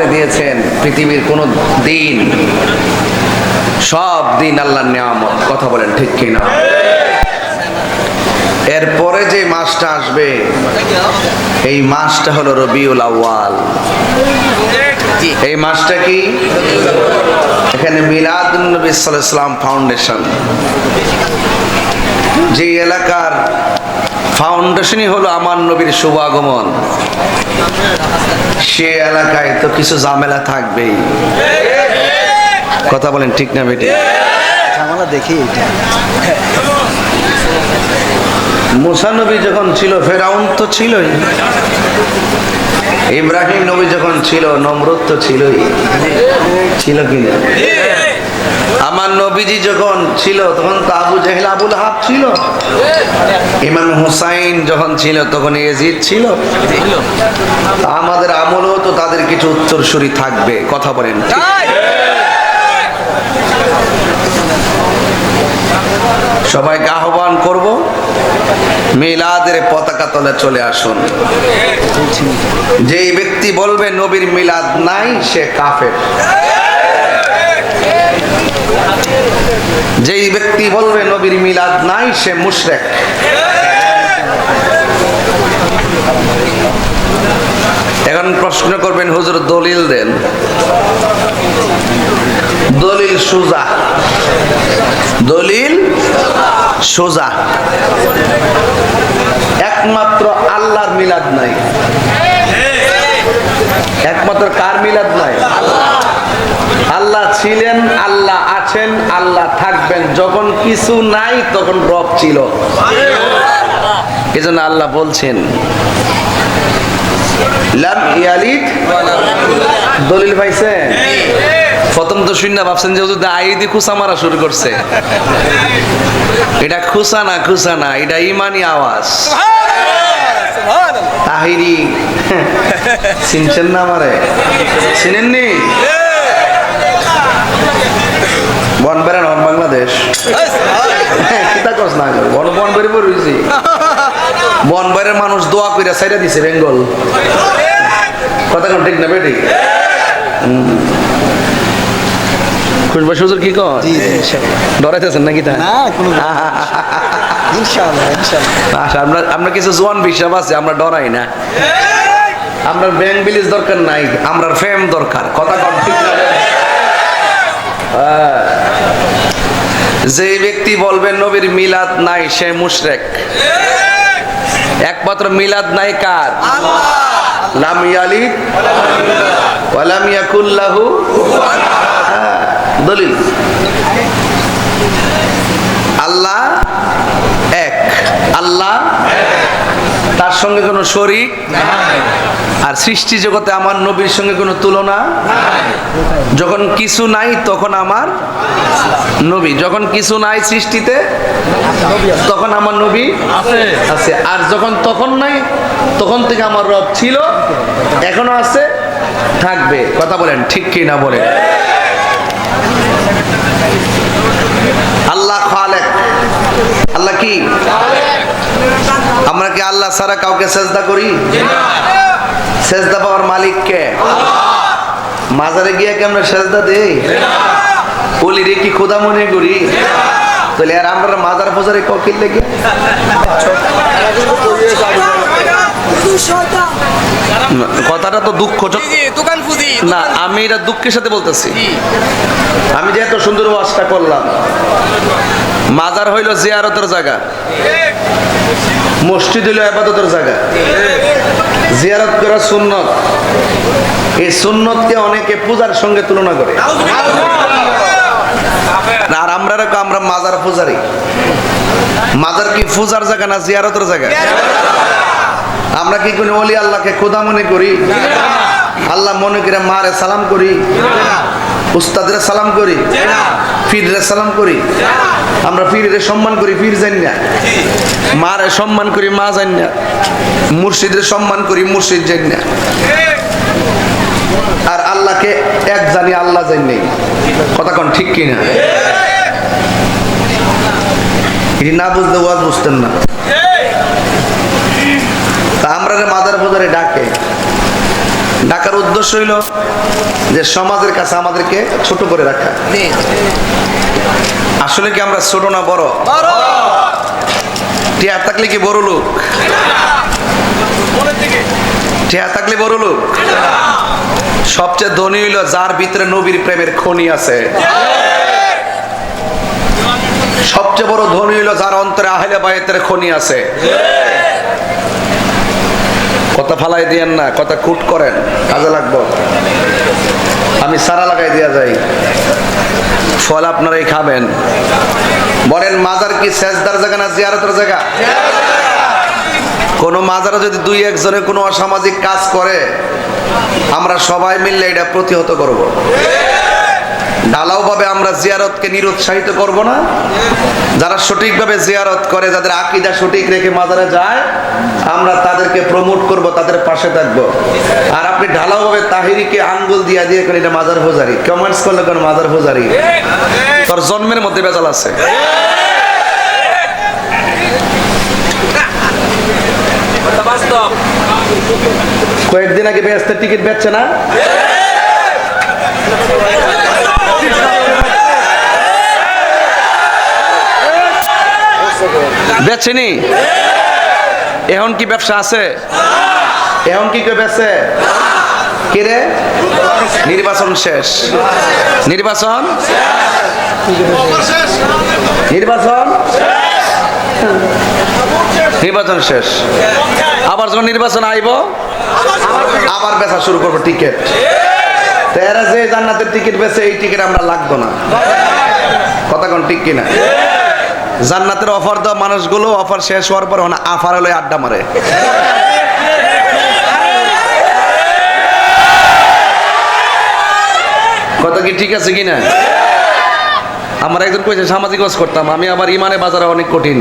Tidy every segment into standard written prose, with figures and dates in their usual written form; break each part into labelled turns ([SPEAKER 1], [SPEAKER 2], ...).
[SPEAKER 1] করে দিয়েছেন পৃথিবীর কোন দিন, সব দিন আল্লাহর নিয়ামত। কথা বলেন ঠিক কিনা? এরপরে যে মাসটা আসবে এই মাসটা হলো রবিউল আউয়াল। এই মাসটা কি? এখানে মিলাদুন নবী সাল্লাল্লাহু আলাইহি ওয়াসাল্লাম ফাউন্ডেশন, যে এলাকার ফাউন্ডেশনই হলো আমার নবীর শুভ আগমন, সে এলাকায় তো কিছু ঝামেলা থাকবেই। কথা বলেন ঠিক না বেটি?
[SPEAKER 2] ঝামেলা দেখি এটা।
[SPEAKER 1] মুসা নবী যখন ছিল ফেরাউন তো ছিলই, ইব্রাহিম নবী যখন ছিল নমরুদ তো ছিলই, ছিল কিনা? আমার নবীজি যখন ছিল তখন তো আবু জেহেল আবু লাহাব ছিল, ইমাম হুসাইন যখন ছিল তখন ইয়াজিদ ছিল। আমাদের আমলেও তো তাদের কিছু উত্তরসূরি থাকবে। কথা বলেন ঠিক? সবাইকে আহ্বান করব, মিলাদের পতাকা তলে চলে আসুন। যেই ব্যক্তি বলবে নবীর মিলাদ নাই সে কাফের। যেই ব্যক্তি বলবে নবীর মিলাদ নাই সে মুশরিক। এখন প্রশ্ন করবেন হুজুর দলিল দেন। দলিল সোজা, দলিল সোজা। একমাত্র আল্লাহর মিলাদ নাই। একমাত্র কার মিলাদ নাই? আল্লাহ ছিলেন, আল্লাহ আছেন, আল্লাহ থাকবেন। যখন কিছু নাই তখন রব ছিল। এজন্য আল্লাহ বলছেন লাম ইয়ালিদ। দলিল পাইছেন? প্রথম তো শূন্য ভাবছেন যে যদি আইদি খুসা মারা শুরু করছে। এটা খুসা না, খুসা না, এটা ইমানি আওয়াজ। তাহিরি চিনছেন না আমারে? চিনেননি? বনবেড়া নন বাংলাদেশ বনবাড়ির মানুষ দোয়া কইরা সাইরা দিছে বেঙ্গল। কথা কোন ঠিক না বেটি? খুশবা সুজুর কি কর? ডরাইতেছেন নাকি? তা
[SPEAKER 2] না কোনো ইনশাআল্লাহ ইনশাআল্লাহ।
[SPEAKER 1] আমরা কিছু জোয়ান বিশ্বাস আছে, আমরা ডরাই না। আমরা ব্যাংক বিলিজ দরকার নাই, আমরা ফেম দরকার। কথা কোন ঠিক না? যে ব্যক্তি বলবেন নবীর মিলাদ নাই সে মুশরিক। একমাত্র মিলাদ নাই কার? লাম ইয়ালিদ ওয়া লাম ইয়াকুল লাহু কুফুয়ান আহাদ। দলিল আল্লাহ এক, আল্লাহ তার সঙ্গে কোনো শরীক নাই। আর সৃষ্টি জগতে আমার নবীর সঙ্গে কোনো তুলনা নাই। যখন কিছু নাই তখন আমার নবী, যখন কিছু নাই সৃষ্টিতে তখন আমার নবী আছে। আর যখন তখন নাই তখন থেকে আমার রব ছিল, এখনো আছে, থাকবে। কথা বলেন ঠিক কি না বলেন? আল্লাহ খালেক। আল্লাহ কি? আমরা কি আল্লাহ ছাড়া কাউকে সেজদা করি? সেজদা পাওয়ার মালিক কে? মাজারে গিয়ে কি আমরা সেজদা দেই? ওলি রে কি খোদা মনে করি? তাহলে আর আমরা মাজার ফজারে ককিল লেগে কথাটা তো দুঃখ না, আমি এটা দুঃখের সাথে বলতেছি। আমি যে এত সুন্দর ওয়াজটা করলাম, মাজার হইল জিয়ারতের জায়গা, মসজিদ হইল ইবাদতের জায়গা। জিয়ারত করা সুন্নত, এই সুন্নতকে অনেকে পূজার সঙ্গে তুলনা করে। আর আমরা মাজার পূজারি। মাজার কি পূজার জায়গা না জিয়ারতের জায়গা? আমরা কি কোনো ওলি আল্লাহকে খোদা মনে করি? আল্লাহ মনে করে মারে সালাম করি, উস্তাদরে সালাম করি, পীররে সালাম করি। আমরা পীররে সম্মান করি, পীর জানি না। মারে সম্মান করি, মা জানি না। মুর্শিদরে সম্মান করি, মুর্শিদ জানি না। আর আল্লাহকে এক জানি, আল্লাহ জানি নেই। কথা কোন ঠিক কিনা? এটি না বুঝলে ওয়াজ বুঝতেন না। তা আমরা মাদার বাজারে ডাকে ডাকার উদ্দেশ্য হইল যে সমাজের কাছে আমাদেরকে ছোট করে রাখা। আসলে কি আমরা ছোট না বড়? টিয়া থাকলে কি বড় লোক? টিয়া থাকলে বড় লোক? সবচেয়ে ধনী হইল যার ভিতরে নবীর প্রেমের খনি আছে। সবচেয়ে বড় ধনী হইল যার অন্তরে আহলে বায়াতের খনি আছে। কথা ফালাই দিয়েন না, কথা কুট করেন, কাজে লাগবো। আমি সারা লাগাই দিয়া যাই, ফল আপনারাই খাবেন। বলেন মাজার কি সেজদার জায়গা না জিয়ারতের জায়গা? কোন মাজারে যদি দুই একজনে কোনো অসামাজিক কাজ করে, আমরা সবাই মিললে এটা প্রতিহত করব। ঢালাও ভাবে আমরা জিয়ারতকে নিরুৎসাহিত করব না। যারা সঠিকভাবে জিয়ারত করে, যাদের আকীদা সঠিক রেখে মাজারে যায়, আমরা তাদেরকে প্রমোট করব, তাদের পাশে থাকব। আর আপনি ঢালাও ভাবে তাহিরিকে আঙ্গুল দিয়া দিয়ে করে এটা মাজার পূজারি, কমেন্টস করলে কোন মাজার পূজারি, তোর জন্মের মধ্যে বেজাল আছে। কয়েকদিন আগে ব্যস্তের টিকিট বেচছে না? বেচেনি? এখন কি ব্যবসা আছে? এখন কি কেউ বেচে? কিরে নির্বাচন শেষ, নির্বাচন নির্বাচন নির্বাচন শেষ। আবার যখন নির্বাচন আইব আবার বেচা শুরু করবো টিকিট। এরা যে জান্নাতের টিকিট বেচে, এই টিকিট আমরা লাগতো না। কথা কোন ঠিক কিনা? জান্নাতের অফার দেওয়া মানুষগুলো অফার শেষ হওয়ার পর আফার হলে আড্ডা মারে। কথা কি ঠিক আছে কিনা? আমার একজন কইছে সামাজিক কাজ করতাম, আমি আবার ইমানে বাজারে অনেক কঠিন,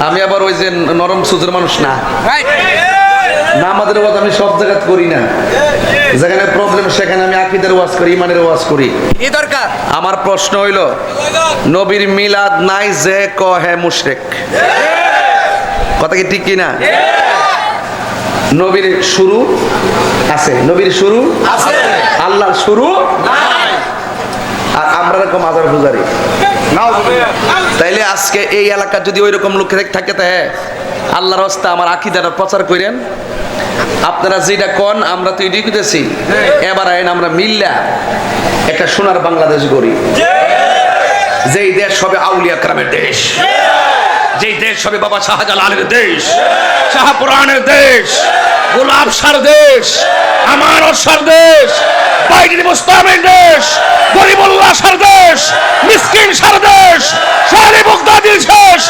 [SPEAKER 1] আমি আবার ওই যে নরম সুজের মানুষ না। না, আমাদের ওয়াজ আমি সব জায়গা করি না, যেখানে প্রবলেম সেখানে আমি আকীদার ওয়াজ করি, ইমানের ওয়াজ করি। কি দরকার? আমার প্রশ্ন হইল, নবীর মিলাদ নাই যে কহে মুশরিক। কথা কি ঠিক কিনা? নবীর শুরু আছে, নবীর শুরু আছে, আল্লাহর শুরু নাই, আর আমরা এরকম মাজার পূজারি। তাইলে আজকে এই এলাকার যদি ওইরকম লোক থাকে, তাই আল্লাহর রাস্তা আমার আকীদাটা প্রচার করেন। আপনারা যেটা কোন আমরা তো এটাই করতেছি। এবার আইন আমরা মিল্লা একটা সোনার বাংলাদেশ গড়ি, যেই দেশ হবে আউলিয়া کرامের দেশ, যেই দেশ হবে বাবা শাহজালালের দেশ, শাহপুরানের দেশ, গোলাপ শাহর দেশ, আমার অরশার দেশ, বাইরে মুস্তামের দেশ, গরিবুল্লাহ শাহর দেশ, মিসকিন শাহর দেশ, শাহরি বগদাদির দেশ,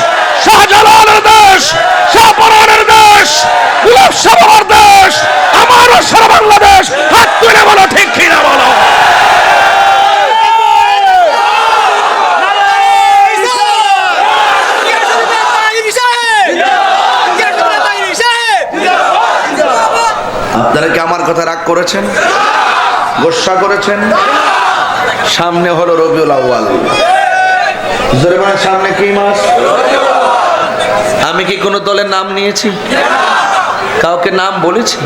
[SPEAKER 1] শাহজালালের দেশ, শাহপুরানের দেশ, গোলাপ শাহর দেশ, আমার অরশার বাংলাদেশ। হাত তুলে বলো ঠিক কিনা বলো। আপনারা কি আমার কথা রাগ করেছেন, গোসা করেছেন? সামনে হলো রবিউল আউয়াল, জোরে বলেন সামনে কি মাস? আমি কি কোনো দলের নাম নিয়েছি? কাউকে নাম বলেছি?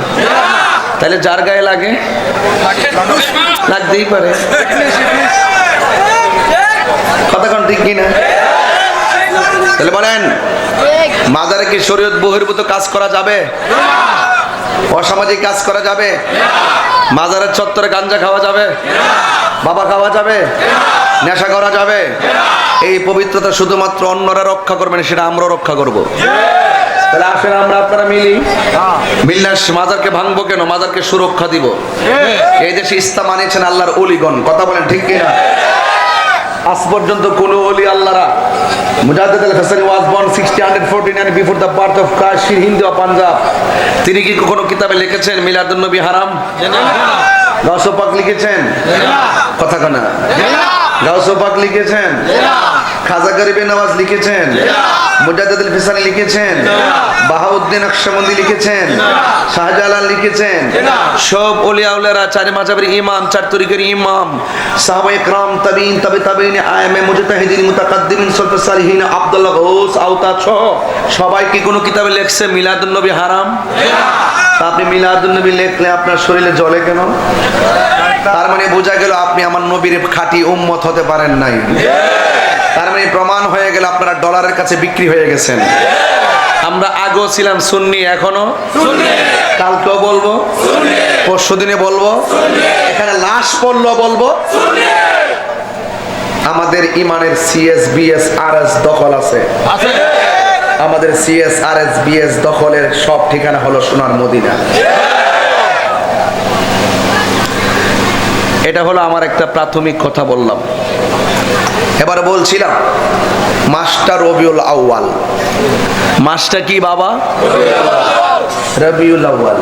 [SPEAKER 1] তাহলে যার গায়ে লাগে লাগতেই পারে। কথা কোন ঠিক কিনা? তাহলে বলেন মাজারে কি শরীয়ত বহির্ভূত কাজ করা যাবে? অসামাজিক কাজ করা যাবে? মাজারের চত্বরে গাঞ্জা খাওয়া যাবে? বাবা খাওয়া যাবে? নেশা করা যাবে? এই পবিত্রতা শুধুমাত্র অন্যরা রক্ষা করবেন, সেটা আমরা রক্ষা করব। তাহলে আসেন আমরা আপনারা মিলি, মিল্লা মাজারকে ভাঙবো কেন? মাজারকে সুরক্ষা দিব। এই দেশে ইসলাম আনিয়েছেন আল্লাহর ওলিগণ। কথা বলেন ঠিক কিনা? আজ পর্যন্ত কোন ওলি আল্লাহরা, মুজাদ্দিদ আল-হাসানি ওয়াজ born 1649 before the birth of Christ in Hindu Punjab, তিনি কি কোনো কিতাবে লিখেছেন মিলাদুন নবী হারাম? গাউস পাক লিখেছেন? কথা কানা গাউস পাক লিখেছেন? খাজা গরিবে নওয়াজ লিখেছেন? মুজাদ্দিদ আল-হাসানি লিখেছেন? বাহাউদ্দিন নকশবন্দি লিখেছেন? শাহজালাল লিখেছেন? সব ওলিয়া উলারা, চার মাযহাবের ইমাম, চার তরিকার ইমাম, সাহাবায়ে کرام, তাবিঈন, তাবিঈন, আইমে মুজতাহিদিন, মুতাকাদ্দিমিন, সালফুস সালিহিন, আব্দুল্লাহ গৌস, আওতাদ সহ সবাই কি কোনো কিতাবে লিখছে মিলাদুন নবী হারাম? তা আপনি মিলাদুন নবী লিখলে আপনার শরীরে জ্বলে কেন? তার মানে বোঝা গেল আপনি আমার নবীর খাঁটি উম্মত হতে পারেন নাই। তার মানে প্রমাণ হয়ে গেল আপনারা ডলারের কাছে বিক্রি হয়ে গেছেন। আমরা আগেও ছিলাম সুন্নি, এখনো কালকেও বলবো, পরশু দিনে বলবো, এখানে লাশ পড়লো বলবো। আমাদের ইমানের সিএস বিএস আরএস দখল আছে। আমাদের সিএস আরএস বিএস দখলের সব ঠিকানা হলো সোনার মদিনা। এটা হলো আমার একটা প্রাথমিক কথা বললাম। এবার বলছিলাম মাসটা রবিউল আউয়াল। মাসটা কি বাবা? রবিউল আউয়াল।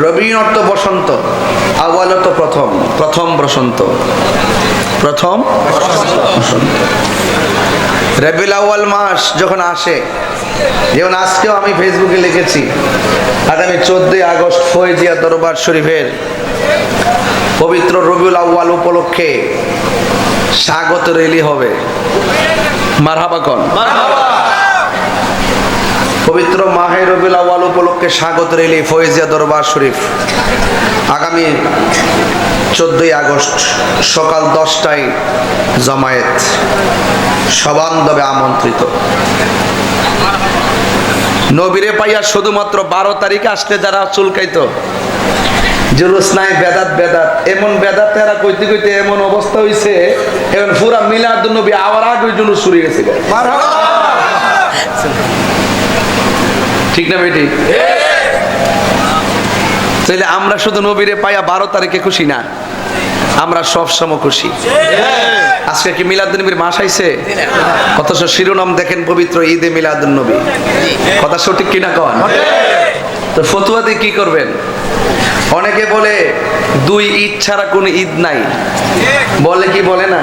[SPEAKER 1] রবি অর্থ বসন্ত, আউয়াল অর্থ প্রথম, প্রথম বসন্ত, প্রথম বসন্ত। রবিউল আউয়াল মাস যখন আসে, যেমন আজকেও আমি ফেসবুকে লিখেছি আগামী 14 আগস্ট ফয়েজিয়া দরবার শরীফের পবিত্র রবিউল আউয়াল উপলক্ষে স্বাগত র্যালি হবে। মারহাবা কোন? পবিত্র মাহে রবিউল আউয়াল উপলক্ষে স্বাগত র্যালি ফয়েজিয়া দরবার শরীফ আগামী 14 আগস্ট সকাল 10টায় জমায়েত সবান্ধবে আমন্ত্রিত। নবীরে পাইয়া শুধুমাত্র 12 তারিখে আসলে যারা চুলকাইতো জুলুস নাই, বেদাত বেদাত, এমন বেদাত এরা কইতে কইতে এমন অবস্থা হইছে এখন পুরা মিলাদুন নবী আওয়ার আগে জুলুস শুরু গেছে। ঠিক না বেটি? তাইলে আমরা শুধু নবীরে পাইয়া 12 তারিখে খুশি না, আমরা সব সময় খুশি। আজকে কি মিলাদুন নবীর মাস আইছে? অথচ শিরোনাম দেখেন পবিত্র ঈদে মিলাদুন নবী। কথা সঠিক কিনা কন? তো ফতুয়া দিয়ে কি করবেন? অনেকে বলে 2 ঈদ ছাড়া কোনো ঈদ নাই, বলে কি বলে না?